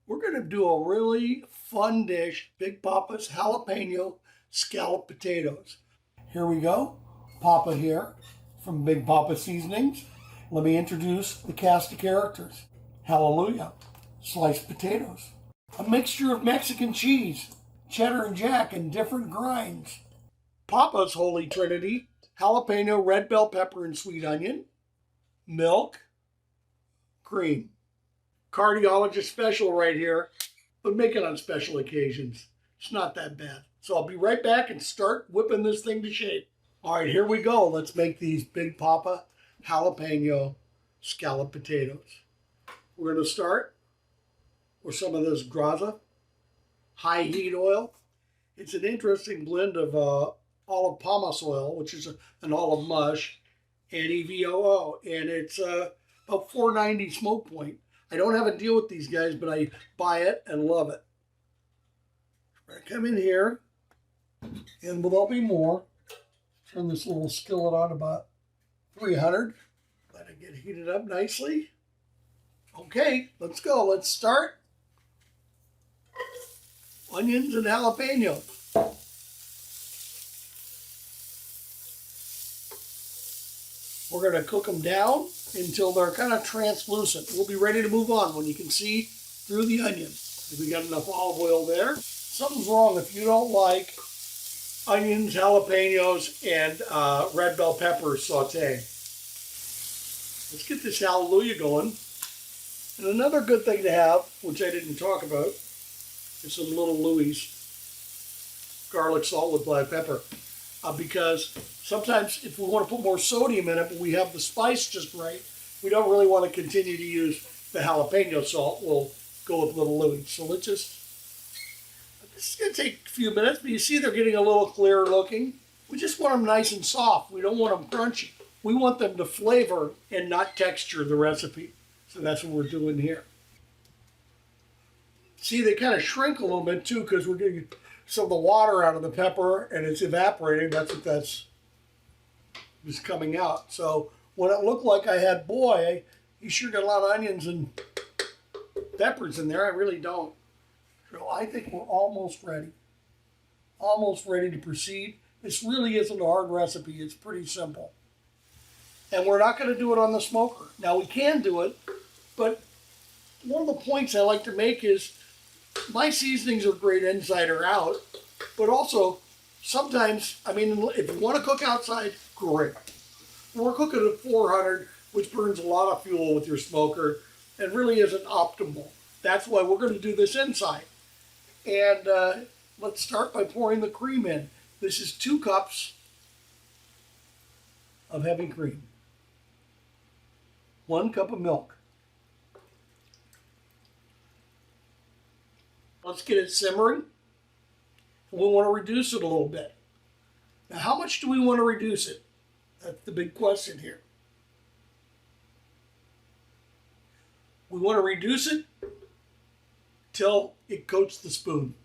We're going to do a really fun dish, Big Papa's Jalapeno Scalloped Potatoes. Here we go. Papa here from Big Papa Seasonings. Let me introduce the cast of characters. Hallelujah. Sliced potatoes. A mixture of Mexican cheese, cheddar and jack in different grinds. Papa's Holy Trinity. Jalapeno, red bell pepper, and sweet onion. Milk. Cream. Cardiologist special right here, but make it on special occasions. It's not that bad. So I'll be right back and start whipping this thing to shape. All right, here we go. Let's make these Big Papa Jalapeno Scalloped Potatoes. We're going to start with some of this graza, high heat oil. It's an interesting blend of olive pomace oil, which is an olive mush, and EVOO, and it's about $4.90 smoke point. I don't have a deal with these guys, but I buy it and love it. I come in here, and there'll be more. Turn this little skillet on about 300. Let it get heated up nicely. Okay, let's go. Let's start. Onions and jalapeno. We're going to cook them down until they're kind of translucent. We'll be ready to move on when you can see through the onion. We got enough olive oil there. Something's wrong if you don't like onions, jalapenos, and red bell pepper saute. Let's get this hallelujah going. And another good thing to have, which I didn't talk about, is some little Louis garlic salt with black pepper. Because sometimes if we want to put more sodium in it, but we have the spice just right, we don't really want to continue to use the jalapeno salt. We'll go with little Louis. So let's just, this is going to take a few minutes, but you see they're getting a little clearer looking. We just want them nice and soft. We don't want them crunchy. We want them to flavor and not texture the recipe. So that's what we're doing here. See, they kind of shrink a little bit too because we're getting some of the water out of the pepper and it's evaporating. That's what that's just coming out. So when it looked like I had, boy, you sure got a lot of onions and peppers in there. I really don't. So I think we're almost ready. Almost ready to proceed. This really isn't a hard recipe. It's pretty simple. And we're not going to do it on the smoker. Now we can do it, but one of the points I like to make is my seasonings are great inside or out, but also sometimes, I mean, if you want to cook outside, great. We're cooking at 400, which burns a lot of fuel with your smoker and really isn't optimal. That's why we're going to do this inside. And let's start by pouring the cream in. This is 2 cups of heavy cream. 1 cup of milk. Let's get it simmering. We want to reduce it a little bit. Now, how much do we want to reduce it? That's the big question here. We want to reduce it till it coats the spoon.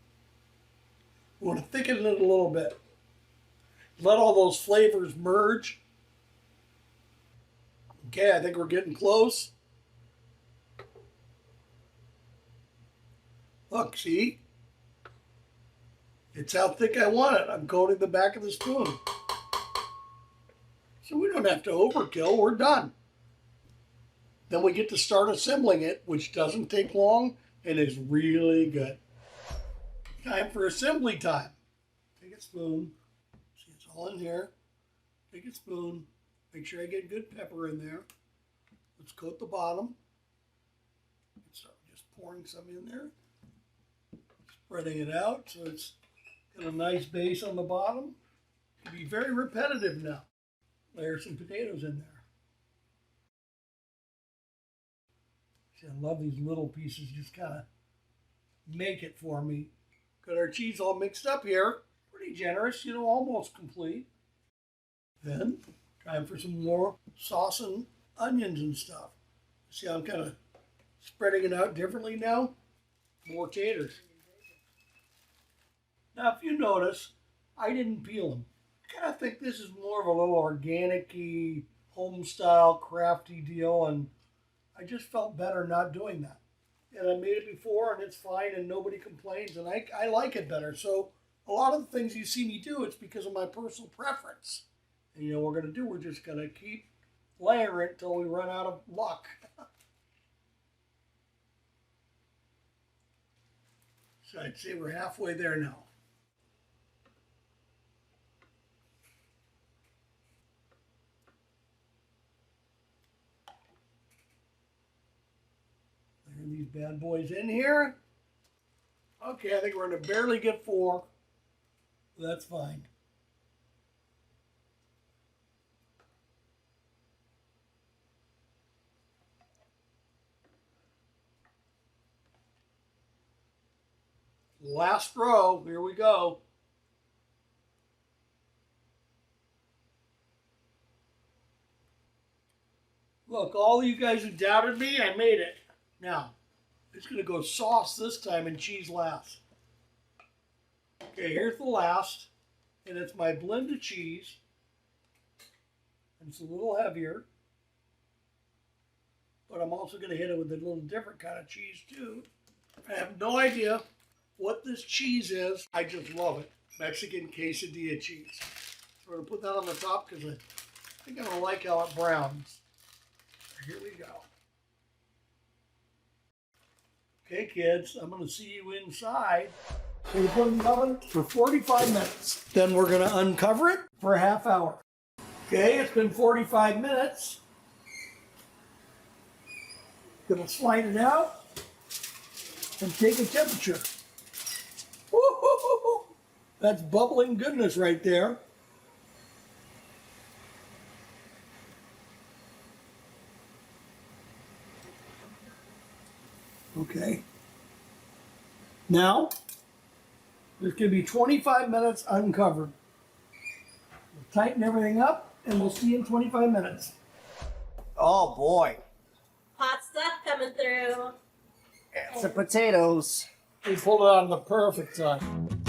We want to thicken it a little bit. Let all those flavors merge. Okay, I think we're getting close. Look, see? It's how thick I want it. I'm coating the back of the spoon. So we don't have to overkill. We're done. Then we get to start assembling it, which doesn't take long and is really good. Time for assembly time. Take a spoon. See, it's all in here. Take a spoon. Make sure I get good pepper in there. Let's coat the bottom. So just pouring some in there. Spreading it out so it's got a nice base on the bottom. It can be very repetitive now. Layer some potatoes in there. See, I love these little pieces, just kind of make it for me. Got our cheese all mixed up here. Pretty generous, you know, almost complete. Then, time for some more sauce and onions and stuff. See how I'm kind of spreading it out differently now? More taters. Now, if you notice, I didn't peel them. I kind of think this is more of a little organic-y, home-style, crafty deal, and I just felt better not doing that. and I made it before, and it's fine, and nobody complains, and I like it better. So a lot of the things you see me do, it's because of my personal preference. And you know what we're going to do? We're just going to keep layering it until we run out of luck. So I'd say we're halfway there now. There are these bad boys in here. Okay, I think we're going to barely get 4. That's fine. Last row, here we go. Look, all you guys who doubted me, I made it. Now, it's going to go sauce this time and cheese last. Okay, here's the last, and it's my blended cheese. And it's a little heavier, but I'm also going to hit it with a little different kind of cheese too. I have no idea what this cheese is. I just love it. Mexican quesadilla cheese. So we're going to put that on the top because I think I'm going to like how it browns. Here we go. Okay, kids, I'm going to see you inside. So we put it in the oven for 45 minutes. Then we're going to uncover it for a half hour. Okay, it's been 45 minutes. Going to slide it out and take a temperature. Woo-hoo-hoo-hoo. That's bubbling goodness right there. Okay. Now, there's going to be 25 minutes uncovered. We'll tighten everything up, and we'll see you in 25 minutes. Oh, boy. Hot stuff coming through. It's the potatoes. We pulled it out on the perfect time.